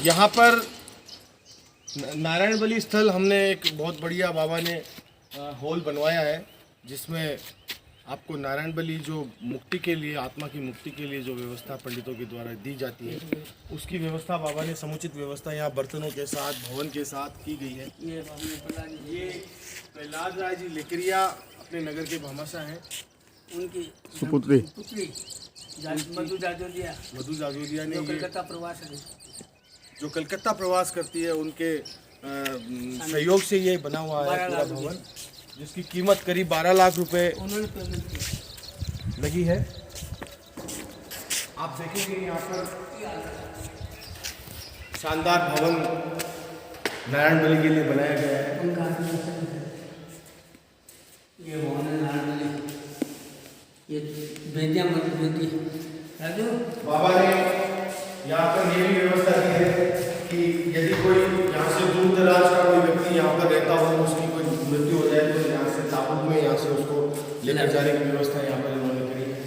यहाँ पर नारायण बलि स्थल हमने एक बहुत बढ़िया बाबा ने हॉल बनवाया है, जिसमें आपको नारायण बलि जो मुक्ति के लिए, आत्मा की मुक्ति के लिए जो व्यवस्था पंडितों के द्वारा दी जाती है, उसकी व्यवस्था बाबा ने समुचित व्यवस्था यहाँ बर्तनों के साथ, भवन के साथ की गई है। ये प्रहलाद राय जी लेकरिया अपने नगर के भामाशाह हैं, उनकी सुपुत्री पुत्री मधु जाजोलिया ने जो ये कलकत्ता प्रवास है, जो कलकत्ता प्रवास करती है, उनके सहयोग से ये बना हुआ है पूरा भवन, जिसकी कीमत करीब 12 लाख रुपए उन्होंने पेमेंट किया। लगी है। आप देखेंगे यहाँ पर शानदार भवन नारायण बलि के लिए बनाया गया है। उनका ये भवन है नारायण बलि, ये बेदिया बेदी राजू बाबा ने यहाँ पर ये भी व्यवस्था की है कि यदि कोई यहाँ से दूर दराज का कोई व्यक्ति यहाँ पर रहता हो, उसकी कोई मृत्यु हो जाए तो यहाँ से ताबूत में यहाँ से उसको लेकर जाने की व्यवस्था यहाँ पर इन्होंने करी है।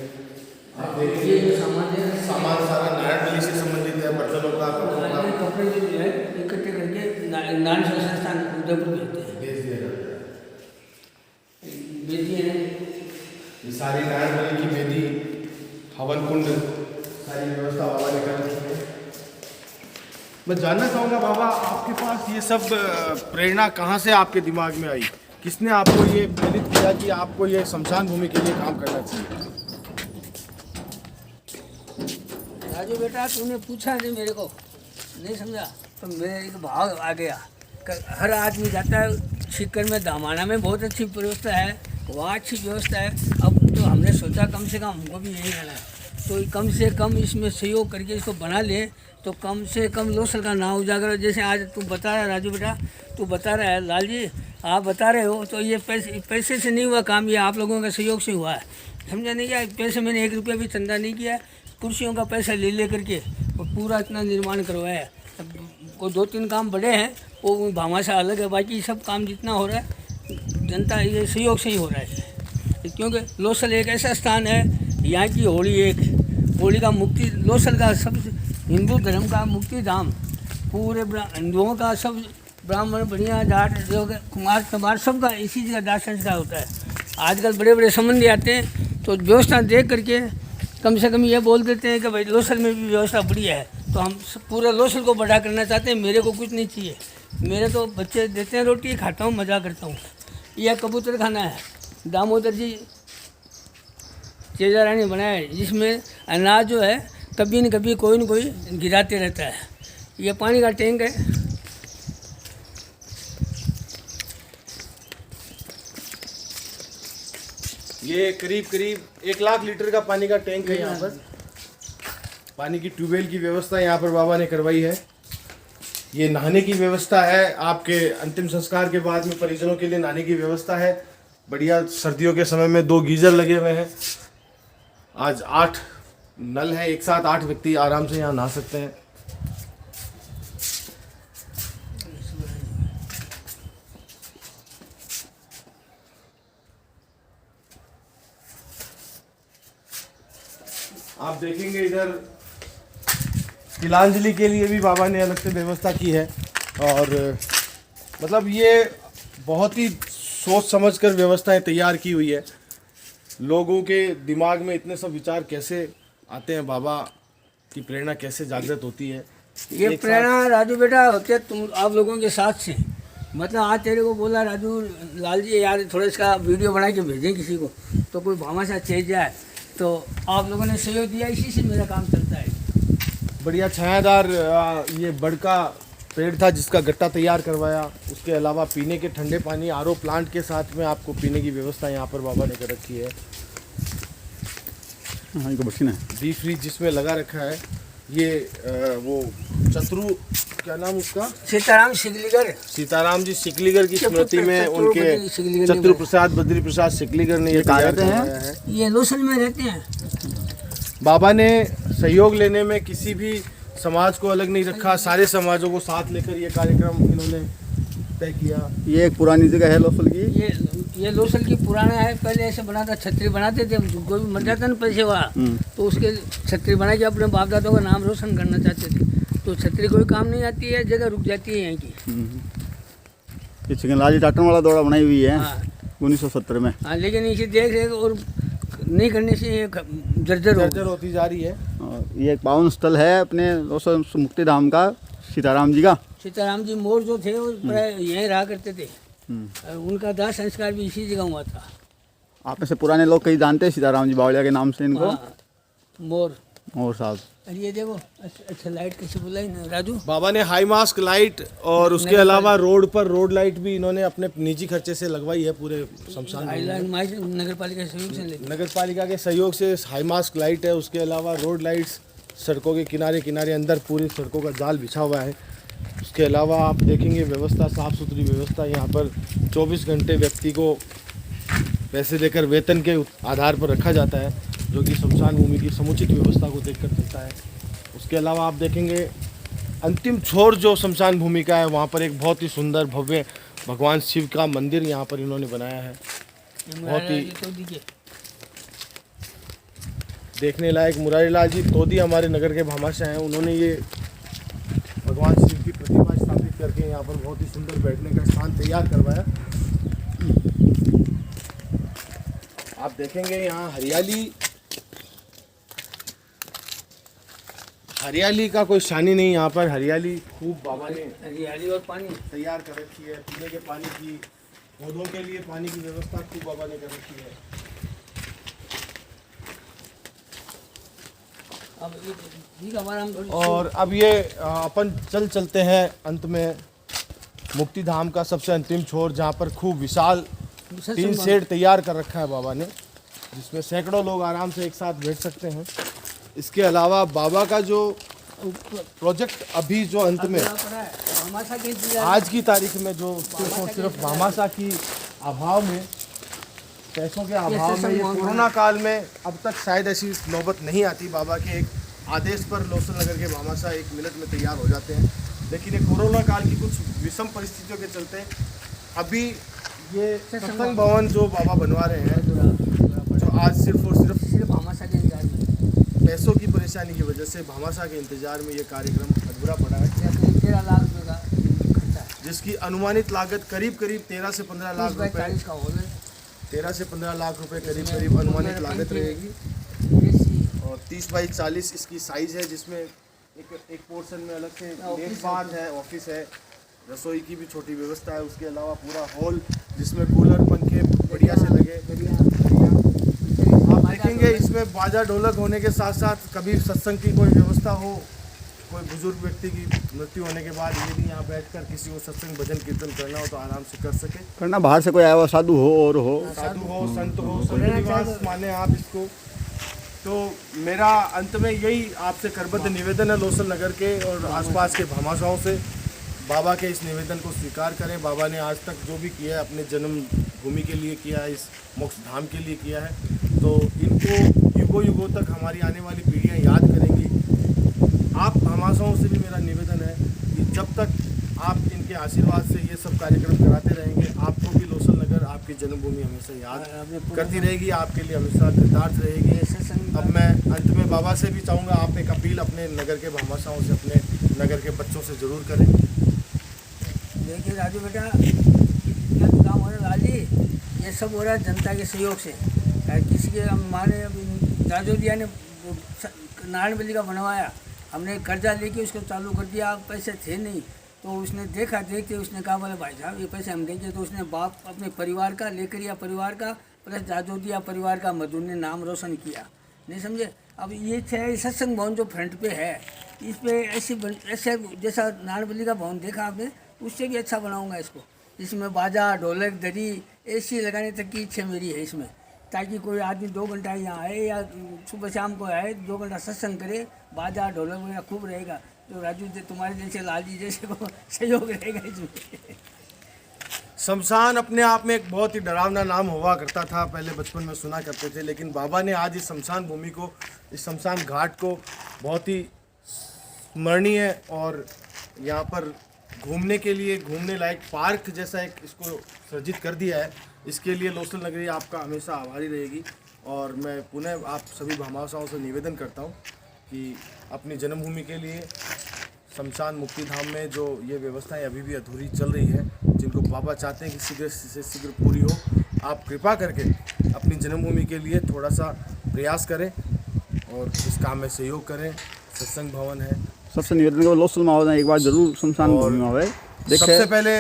आप देखिए ये जो सामान है, सामान सारा नारायण बलि से संबंधित है, बर्तनों का, कपड़ों का ये कपड़े जो है इकट्ठे करके नारायण सेवा संस्थान उदयपुर भेजते हैं। भेज दिया जाता है। बेदी है, ये सारी नारायण बलि की वेदी, हवन कुंड, सारी व्यवस्था बाबा ने कर रखी है। मैं जानना चाहूँगा बाबा, आपके पास ये सब प्रेरणा कहाँ से आपके दिमाग में आई? किसने आपको ये प्रेरित किया कि आपको ये शमशान भूमि के लिए काम करना चाहिए? राजू बेटा तूने पूछा नहीं मेरे को, नहीं समझा तो मेरे एक भाव आ गया। हर आदमी जाता है सीकर में, दामाना में बहुत अच्छी व्यवस्था है, वहाँ अच्छी व्यवस्था है। अब तो हमने सोचा कम से कम हमको भी यही रहना है, तो कम से कम इसमें सहयोग करके इसको बना लें, तो कम से कम लोसल का नाम उजागर हो। जैसे आज तू बता रहा है राजू बेटा, तू बता रहा है, लाल जी आप बता रहे हो, तो ये पैसे से नहीं हुआ काम, ये आप लोगों का सहयोग से हुआ है, समझा नहीं क्या? पैसे मैंने 1 रुपया भी चंदा नहीं किया, कुर्सियों का पैसा ले करके और पूरा इतना निर्माण करवाया है। अब को 2-3 काम बड़े हैं, वो भामाशाह अलग है, बाकी सब काम जितना हो रहा है जनता ये सहयोग से ही हो रहा है। क्योंकि लोसल एक ऐसा स्थान है, यहाँ की होली का मुक्ति, लोसल का सब हिंदू धर्म का मुक्ति धाम, पूरे हिंदुओं का सब ब्राह्मण बढ़िया जाट जो कुमार तमार सबका इसी जगह दाह संस्कार होता है। आजकल बड़े बड़े संबंधी आते हैं, तो व्यवस्था देख करके कम से कम ये बोल देते हैं कि भाई लोसल में भी व्यवस्था बढ़िया है, तो हम पूरा लोसल को बड़ा करना चाहते हैं। मेरे को कुछ नहीं चाहिए, मेरे तो बच्चे देते हैं रोटी, खाता हूँ, मज़ा करता हूँ। यह कबूतर खाना है, दामोदर जी चेजा रानी बनाया है, जिसमें अनाज जो है कभी न कभी कोई न कोई गिराते रहता है। ये पानी का टैंक है, ये करीब 1 लाख लीटर का पानी का टैंक है। यहाँ पर पानी की ट्यूबवेल की व्यवस्था यहाँ पर बाबा ने करवाई है। ये नहाने की व्यवस्था है, आपके अंतिम संस्कार के बाद में परिजनों के लिए नहाने की व्यवस्था है। बढ़िया सर्दियों के समय में 2 गीजर लगे हुए हैं। आज 8 नल है, एक साथ 8 व्यक्ति आराम से यहाँ नहा सकते हैं। आप देखेंगे इधर तिलांजलि के लिए भी बाबा ने अलग से व्यवस्था की है, और मतलब ये बहुत ही सोच समझकर व्यवस्थाएं तैयार की हुई है। लोगों के दिमाग में इतने सब विचार कैसे आते हैं, बाबा की प्रेरणा कैसे जागृत होती है? ये प्रेरणा राजू बेटा होते तुम आप लोगों के साथ से। मतलब आज तेरे को बोला राजू लाल जी यार थोड़ा इसका वीडियो बना के भेजें किसी को, तो कोई भामाशाह चेज जाए, तो आप लोगों ने सहयोग दिया, इसी से मेरा काम चलता है। बढ़िया छायादार ये बड़ का पेड़ था जिसका गट्टा तैयार करवाया। उसके अलावा पीने के ठंडे पानी आरओ प्लांट के साथ में आपको पीने की व्यवस्था यहाँ पर बाबा ने कर रखी है। हाँ, इनको मशीन है, डीप फ्रीज जिसमें लगा रखा है। ये वो चतुरु क्या नाम उसका, सीताराम जी सिकलीगर की स्मृति में उनके चतुर प्रसाद बद्री प्रसाद सिकलीगर ने ये तैयार करवाया है। ये लोसल में रहते हैं। बाबा ने सहयोग लेने में किसी भी समाज को अलग नहीं रखा, सारे समाजों को साथ लेकर ये कार्यक्रम इन्होंने तय किया। ये एक पुरानी जगह है लोसल की, ये लोसल की पुराना है। पहले ऐसे बना था, छतरी बनाते थे, कोई भी मर जाता ना पैसे वाला, तो उसके छतरी बना के अपने बाप दादों का नाम रोशन करना चाहते थे। तो छतरी कोई काम नहीं आती है, जगह रुक जाती है यहाँ की। ये चिकनलाल जी टाटन वाला दौड़ा बनाई हुई है हाँ 1970 में। हाँ, लेकिन इसे देख रेख और नहीं करने से ये जर्जर हो जर्जर होती जा रही है। और ये एक पावन स्थल है अपने मुक्ति धाम का, सीताराम जी का। सीताराम जी मोर जो थे वो प्राय यहीं रहा करते थे। हम्म। उनका दाह संस्कार भी इसी जगह हुआ था। आप में से पुराने लोग कई जानते हैं सीताराम जी बावड़िया के नाम से इनको। हाँ, मोर। और साहब अरे ये देखो, अच्छा लाइट कैसे बुलाई ना राजू। बाबा ने हाई मास्क लाइट और उसके अलावा रोड पर रोड लाइट भी इन्होंने अपने निजी खर्चे से लगवाई है पूरे शमशान भूमि में। नगर पालिका सहयोग से लेते। नगर पालिका के सहयोग से हाई मास्क लाइट है, उसके अलावा रोड लाइट्स सड़कों के किनारे किनारे अंदर पूरी सड़कों का जाल बिछा हुआ है। उसके अलावा आप देखेंगे व्यवस्था, साफ़ सुथरी व्यवस्था। यहाँ पर 24 घंटे व्यक्ति को पैसे देकर वेतन के आधार पर रखा जाता है, जो कि शमशान भूमि की समुचित व्यवस्था को देखकर चलता है। उसके अलावा आप देखेंगे अंतिम छोर जो शमशान भूमि का है, वहाँ पर एक बहुत ही सुंदर भव्य भगवान शिव का मंदिर यहाँ पर इन्होंने बनाया है। बहुत ही देखने लायक। मुरारीलाल जी तोदी हमारे नगर के भामाशाह हैं। उन्होंने ये भगवान शिव की प्रतिमा स्थापित करके यहाँ पर बहुत ही सुंदर बैठने का स्थान तैयार करवाया। आप देखेंगे यहाँ हरियाली का कोई शानी नहीं। यहाँ पर हरियाली खूब बाबा ने हरियाली और पानी तैयार कर रखी है। पीने के पानी की, पौधों के लिए पानी की व्यवस्था खूब बाबा ने कर रखी है। अब ठीक हमारा हम और अब ये अपन चलते हैं अंत में मुक्ति धाम का सबसे अंतिम छोर, जहाँ पर खूब विशाल 3 शेड तैयार कर रखा है बाबा ने, जिसमें सैकड़ों लोग आराम से एक साथ बैठ सकते हैं। इसके अलावा बाबा का जो प्रोजेक्ट अभी जो अंत में आज की तारीख में जो सिर्फ और सिर्फ भामाशाह की अभाव में, पैसों के अभाव में, ये कोरोना काल में अब तक शायद ऐसी नौबत नहीं आती। बाबा के एक आदेश पर लोसल नगर के भामाशाह 1 मिनट में तैयार हो जाते हैं, लेकिन ये कोरोना काल की कुछ विषम परिस्थितियों के चलते अभी ये सत्संग भवन जो बाबा बनवा रहे हैं, जो आज सिर्फ और सिर्फ भामाशाह के इंतजार में, पैसों की परेशानी की वजह से भामाशाह के इंतजार में ये कार्यक्रम अधूरा पड़ा है। 13 लाख रुपए का खर्चा है, जिसकी अनुमानित लागत करीब 13 से 15 लाख रुपए, 40 का हॉल है, 13 से 15 लाख रुपए करीब अनुमानित लागत रहेगी। और 30 बाई 40 इसकी साइज़ है, जिसमें एक पोर्शन में अलग से देखभाल है, ऑफिस है, रसोई की भी छोटी व्यवस्था है। उसके अलावा पूरा हॉल जिसमें कूलर पंखे बढ़िया से लगे। आप देखेंगे इसमें बाजा ढोलक होने के साथ साथ कभी सत्संग की कोई व्यवस्था हो, कोई बुजुर्ग व्यक्ति की मृत्यु होने के बाद यदि यहाँ बैठकर किसी को सत्संग भजन कीर्तन करना हो तो आराम से कर सके। करना बाहर से कोई आया हुआ साधु हो और हो, साधु हो, संत हो, संत निवास माने आप इसको। तो मेरा अंत में यही आपसे करबद्ध निवेदन है लोसल नगर के और आसपास के भामाशाहों से, बाबा के इस निवेदन को स्वीकार करें। बाबा ने आज तक जो भी किया है अपने जन्म भूमि के लिए किया है, इस मोक्ष धाम के लिए किया है, तो इनको युगों युगों तक हमारी आने वाली पीढ़ियाँ याद करेंगी। आप भामाशाहों से भी मेरा निवेदन है कि जब तक आप इनके आशीर्वाद से ये सब कार्यक्रम कराते रहेंगे, आपको भी लोसल नगर आपकी जन्मभूमि हमेशा याद करती रहेगी, आपके लिए हमेशा कृतार्थ रहेगी। अब मैं अंत में बाबा से भी चाहूँगा, आप एक अपील अपने नगर के भामाशाहों से, अपने नगर के बच्चों से ज़रूर करें। देखिए राजू बेटा, क्या काम हो रहा है लाली, ये सब हो रहा है जनता के सहयोग से। किसी के हमारे राजोदिया ने नारायण बली का बनवाया, हमने कर्जा लेके उसको चालू कर दिया, पैसे थे नहीं, तो उसने देखते उसने कहा बोले भाई साहब ये पैसे हम देंगे, तो उसने बाप अपने परिवार का लेकर या परिवार का प्लस राजोदिया परिवार का मधुर ने नाम रोशन किया, नहीं समझे। अब ये सत्संग भवन जो फ्रंट पे है, इस पे ऐसे जैसा नारायण बली का भवन देखा आपने, उससे भी अच्छा बनाऊंगा इसको। इसमें बाजा ढोलक दरी एसी लगाने तक की इच्छा मेरी है इसमें, ताकि कोई आदमी 2 घंटा यहाँ आए या सुबह शाम को आए, 2 घंटा सत्संग करे, बाजा ढोलक वगैरह खूब रहेगा। तो राजू तुम्हारे जैसे लालजी जैसे को सहयोग रहेगा इसमें। शमशान अपने आप में एक बहुत ही डरावना नाम हुआ करता था, पहले बचपन में सुना करते थे, लेकिन बाबा ने आज इस शमशान भूमि को, इस शमशान घाट को बहुत ही स्मरणीय और यहाँ पर घूमने के लिए घूमने लायक पार्क जैसा एक इसको सृजित कर दिया है। इसके लिए लोसल नगरी आपका हमेशा आभारी रहेगी। और मैं पुनः आप सभी भामाशाहों से निवेदन करता हूँ कि अपनी जन्मभूमि के लिए शमशान मुक्ति धाम में जो ये व्यवस्थाएं अभी भी अधूरी चल रही है, जिनको बाबा चाहते हैं कि शीघ्र से शीघ्र पूरी हो, आप कृपा करके अपनी जन्मभूमि के लिए थोड़ा सा प्रयास करें और इस काम में सहयोग करें। सत्संग भवन है। सबसे निवेदन करो लोसल माहौल एक बार जरूर शमशान भूमि में आवे। सबसे पहले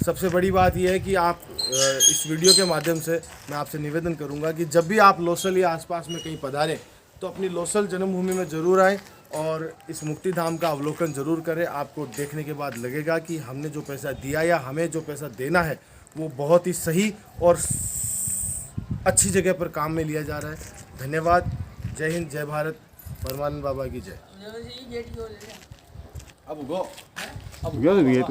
सबसे बड़ी बात यह है कि आप इस वीडियो के माध्यम से मैं आपसे निवेदन करूंगा कि जब भी आप लोसल या आसपास में कहीं पधारें तो अपनी लोसल जन्मभूमि में ज़रूर आएँ और इस मुक्ति धाम का अवलोकन ज़रूर करें। आपको देखने के बाद लगेगा कि हमने जो पैसा दिया या हमें जो पैसा देना है वो बहुत ही सही और अच्छी जगह पर काम में लिया जा रहा है। धन्यवाद। जय हिंद, जय भारत, परमानंद बाबा की जय। अब गो गया तो भी है तो